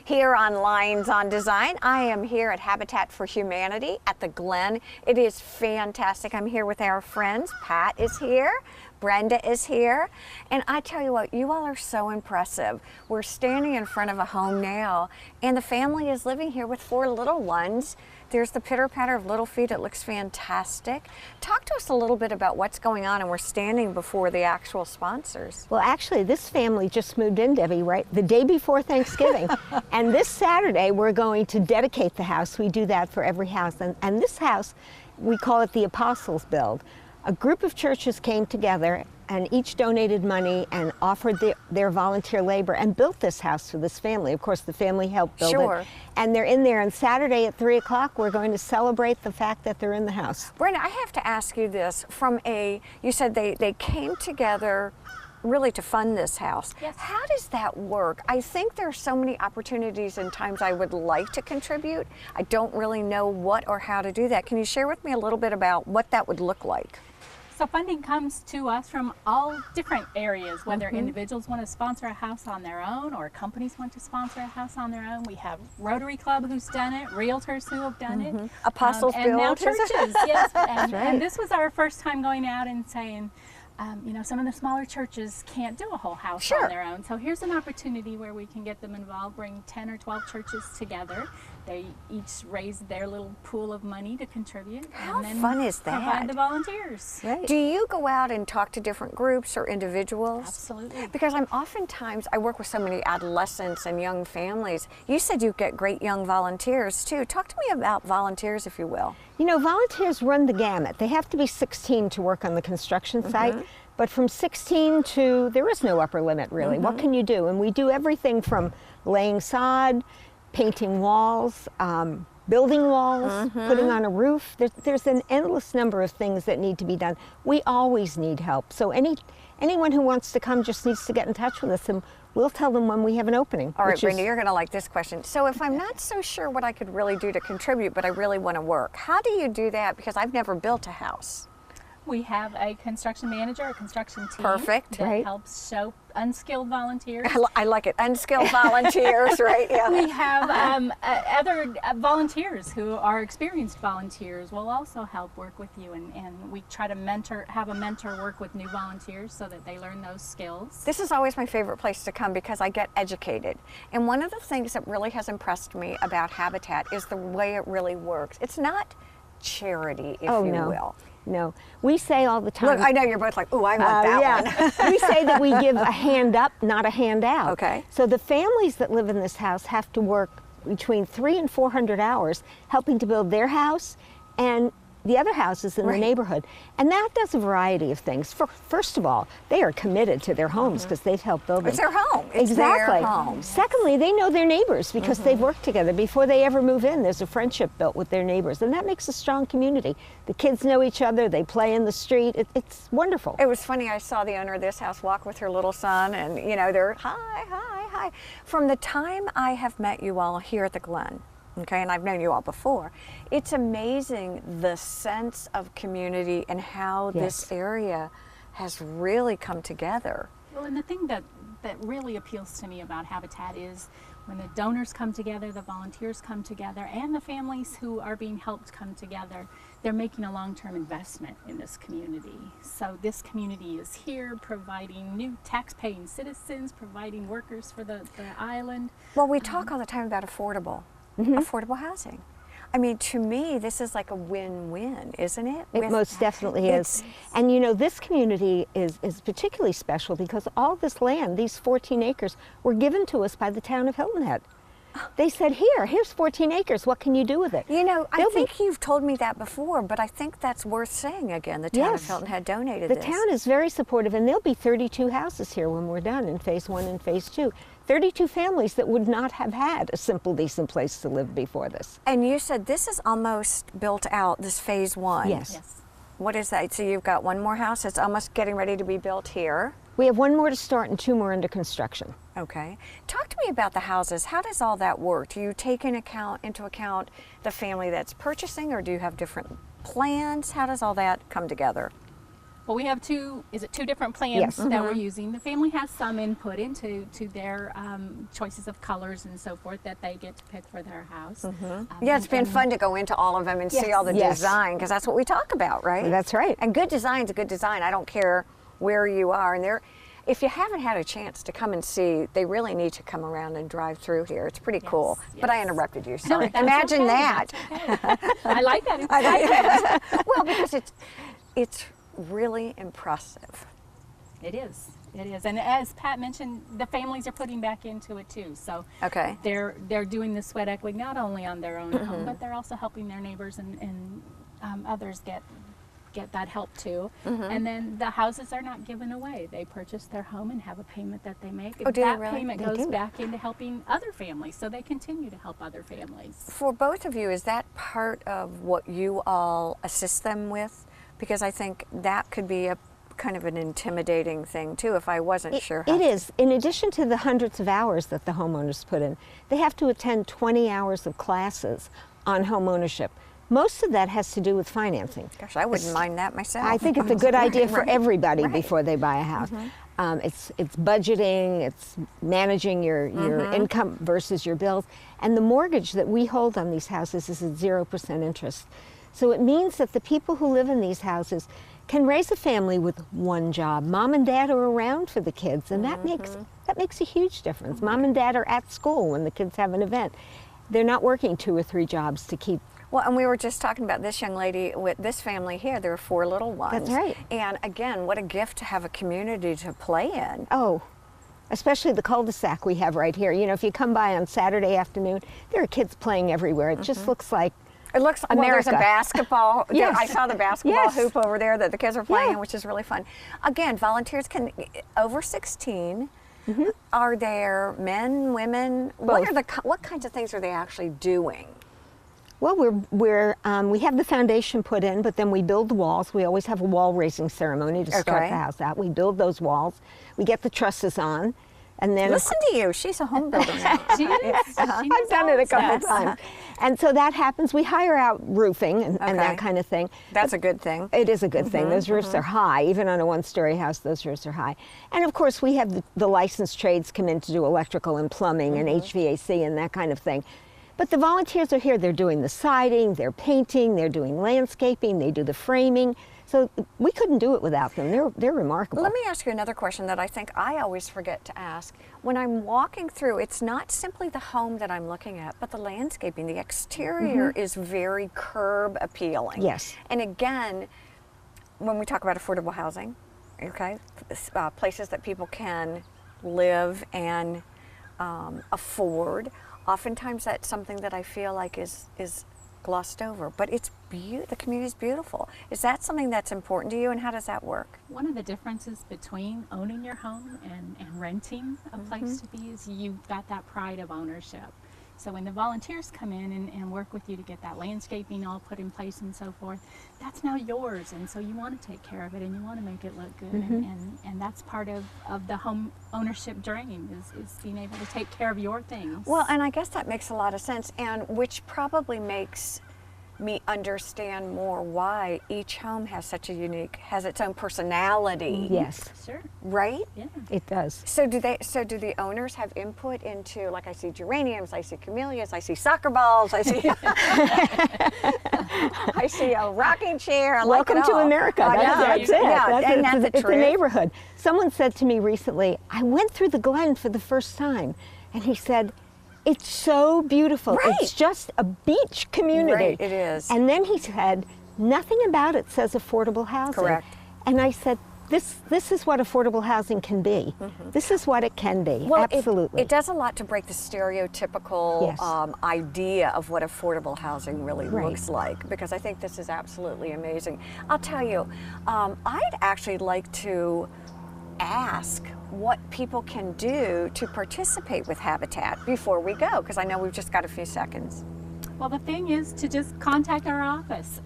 here on Lynes on Design. I am here at Habitat for Humanity at the Glen. It is fantastic. I'm here with our friends. Pat is here. Brenda is here. And I tell you what, you all are so impressive. We're standing in front of a home now, and the family is living here with 4 little ones. There's the pitter-patter of little feet. It looks fantastic. Talk to us a little bit about what's going on, and we're standing before the actual sponsors. Well, actually, this family just moved in, Debbie, right the day before Thanksgiving. And this Saturday, we're going to dedicate the house. We do that for every house. And this house, we call it the Apostles' Build. A group of churches came together and each donated money and offered their volunteer labor and built this house for this family. Of course, the family helped build it. And they're in there, and Saturday at 3 o'clock, we're going to celebrate the fact that they're in the house. Brenda, I have to ask you this. You said they came together really to fund this house. Yes. How does that work? I think there's so many opportunities and times I would like to contribute. I don't really know what or how to do that. Can you share with me a little bit about what that would look like? So funding comes to us from all different areas, whether individuals want to sponsor a house on their own or companies want to sponsor a house on their own. We have Rotary Club who's done it, realtors who have done it. Apostles' and Build. now churches, yes. Right. And this was our first time going out and saying, you know, some of the smaller churches can't do a whole house on their own. So here's an opportunity where we can get them involved, bring 10 or 12 churches together. They each raise their little pool of money to contribute. How and then fun is that? Provide the volunteers. Right. Do you go out and talk to different groups or individuals? Absolutely. Because I work with so many adolescents and young families. You said you get great young volunteers too. Talk to me about volunteers, if you will. You know, volunteers run the gamut. They have to be 16 to work on the construction site, but from 16 to, there is no upper limit really. What can you do? And we do everything from laying sod, painting walls, building walls, putting on a roof. There's an endless number of things that need to be done. We always need help. So anyone who wants to come just needs to get in touch with us, and we'll tell them when we have an opening. All right, Brenda, you're going to like this question. So if I'm not so sure what I could really do to contribute, but I really want to work, how do you do that? Because I've never built a house. We have a construction manager, a construction team Perfect. that helps show unskilled volunteers. I like it. Unskilled volunteers, right? Yeah. We have other volunteers who are experienced volunteers will also help work with you, and we try to have a mentor work with new volunteers so that they learn those skills. This is always my favorite place to come because I get educated. And one of the things that really has impressed me about Habitat is the way it really works. It's not charity, if you will. No, we say all the time. Look, I know you're both like, ooh, I want that one. We say that we give a hand up, not a hand out. Okay. So the families that live in this house have to work between 300 and 400 hours helping to build their house and the other houses in the neighborhood. And that does a variety of things. First of all, they are committed to their homes because they've helped build them. It's their home. It's their home. Secondly, they know their neighbors because they've worked together. Before they ever move in, there's a friendship built with their neighbors, and that makes a strong community. The kids know each other. They play in the street. It's wonderful. It was funny. I saw the owner of this house walk with her little son, and you know, they're hi, hi, hi. From the time I have met you all here at the Glen, okay, and I've known you all before, it's amazing the sense of community and how this area has really come together. Well, and the thing that really appeals to me about Habitat is when the donors come together, the volunteers come together, and the families who are being helped come together, they're making a long-term investment in this community. So this community is here providing new tax-paying citizens, providing workers for the island. Well, we talk all the time about affordable housing. I mean, to me, this is like a win-win, isn't it? It most definitely is. And you know, this community is particularly special because all this land, these 14 acres, were given to us by the town of Hilton Head. They said, here's 14 acres, what can you do with it? You know, I think you've told me that before, but I think that's worth saying again. The town of Hilton Head donated this. The town is very supportive, and there'll be 32 houses here when we're done in phase 1 and phase 2. 32 families that would not have had a simple, decent place to live before this. And you said this is almost built out, this phase 1. Yes. What is that? So you've got one more house that's almost getting ready to be built here. We have 1 more to start and 2 more under construction. Okay. Talk to me about the houses. How does all that work? Do you take into account the family that's purchasing, or do you have different plans? How does all that come together? Well, we have two different plans Yes. that we're using. The family has some input into their choices of colors and so forth that they get to pick for their house. Yeah, it's been fun to go into all of them and see all the Yes. design, because that's what we talk about, right? That's right. And good design's a good design. I don't care where you are. And if you haven't had a chance to come and see, they really need to come around and drive through here. It's pretty cool. But I interrupted you. Sorry. That's Imagine okay, that. that's okay. I like that. It's Well, because it's really impressive. It is. It is. And as Pat mentioned, the families are putting back into it too. So Okay. they're doing the sweat equity not only on their own home, but they're also helping their neighbors and others get that help too. And then the houses are not given away. They purchase their home and have a payment that they make. Oh, do they that really? payment They goes do. back into helping other families, so they continue to help other families. For both of you, is that part of what you all assist them with? Because I think that could be a kind of an intimidating thing too if I wasn't sure how It is. In addition to the hundreds of hours that the homeowners put in, they have to attend 20 hours of classes on home ownership. Most of that has to do with financing. Gosh, I wouldn't mind that myself. I think it's a good idea for everybody Right. before they buy a house. It's budgeting, it's managing your income versus your bills, and the mortgage that we hold on these houses is at 0% interest. So it means that the people who live in these houses can raise a family with one job. Mom and dad are around for the kids, and that makes a huge difference. Mom and dad are at school when the kids have an event. They're not working 2 or 3 jobs to keep. Well, and we were just talking about this young lady with this family here. There are 4 little ones. That's right. And again, what a gift to have a community to play in. Oh, especially the cul-de-sac we have right here. You know, if you come by on Saturday afternoon, there are kids playing everywhere. It just looks like It looks well, there's a America. basketball. Yes. I saw the basketball Yes. hoop over there that the kids are playing, Yeah. in, which is really fun. Again, volunteers can over 16. Are there men, women? Both. What kinds of things are they actually doing? Well, we have the foundation put in, but then we build the walls. We always have a wall raising ceremony to start Okay. the house out. We build those walls. We get the trusses on, and then Listen to you. She's a home builder now. She is. I've done it a couple times. And so that happens. We hire out roofing and Okay. that kind of thing. That's a good thing. It is a good thing. Those roofs are high. Even on a 1-story house, those roofs are high. And of course, we have the licensed trades come in to do electrical and plumbing and HVAC and that kind of thing. But the volunteers are here. They're doing the siding, they're painting, they're doing landscaping, they do the framing. So we couldn't do it without them. They're remarkable. Let me ask you another question that I think I always forget to ask. When I'm walking through, it's not simply the home that I'm looking at, but the landscaping. The exterior is very curb appealing. Yes. And again, when we talk about affordable housing, okay, places that people can live and afford, oftentimes that's something that I feel like is glossed over, but it's the community is beautiful. Is that something that's important to you, and how does that work? One of the differences between owning your home and renting a place to be is you've got that pride of ownership. So when the volunteers come in and work with you to get that landscaping all put in place and so forth, that's now yours, and so you want to take care of it and you want to make it look good, and that's part of the home ownership dream is being able to take care of your things. Well, and I guess that makes a lot of sense, and which probably makes me understand more why each home has has its own personality. Yes, Sure. Right? Yeah. it does. So do the owners have input into, like, I see geraniums, I see camellias, I see soccer balls, I see I see a rocking chair. I like Welcome it to all. America. I That's, know. that's it. Yeah, and that's the it's a truth. neighborhood. Someone said to me recently, I went through the Glen for the first time, and he said, it's so beautiful. Right. It's just a beach community. Right, it is. And then he said, nothing about it says affordable housing. Correct. And I said, this is what affordable housing can be. This is what it can be. Well, Absolutely. It does a lot to break the stereotypical Yes. idea of what affordable housing really Right. looks like, because I think this is absolutely amazing. I'll tell you, I'd actually like to ask what people can do to participate with Habitat before we go, because I know we've just got a few seconds. Well, the thing is to just contact our office.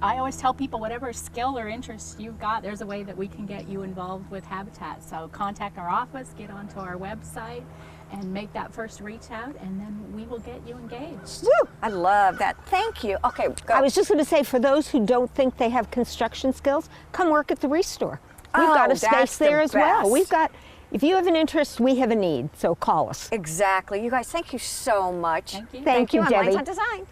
I always tell people whatever skill or interest you've got, there's a way that we can get you involved with Habitat. So contact our office, get onto our website, and make that first reach out, and then we will get you engaged. Woo! I love that. Thank you. Okay, go. I was just going to say, for those who don't think they have construction skills, come work at the Restore. We've got a that's space the there as well. best. We've got, if you have an interest, we have a need, so call us. Exactly. You guys, thank you so much. Thank you. Thank you, on Debbie. Lynes on Design.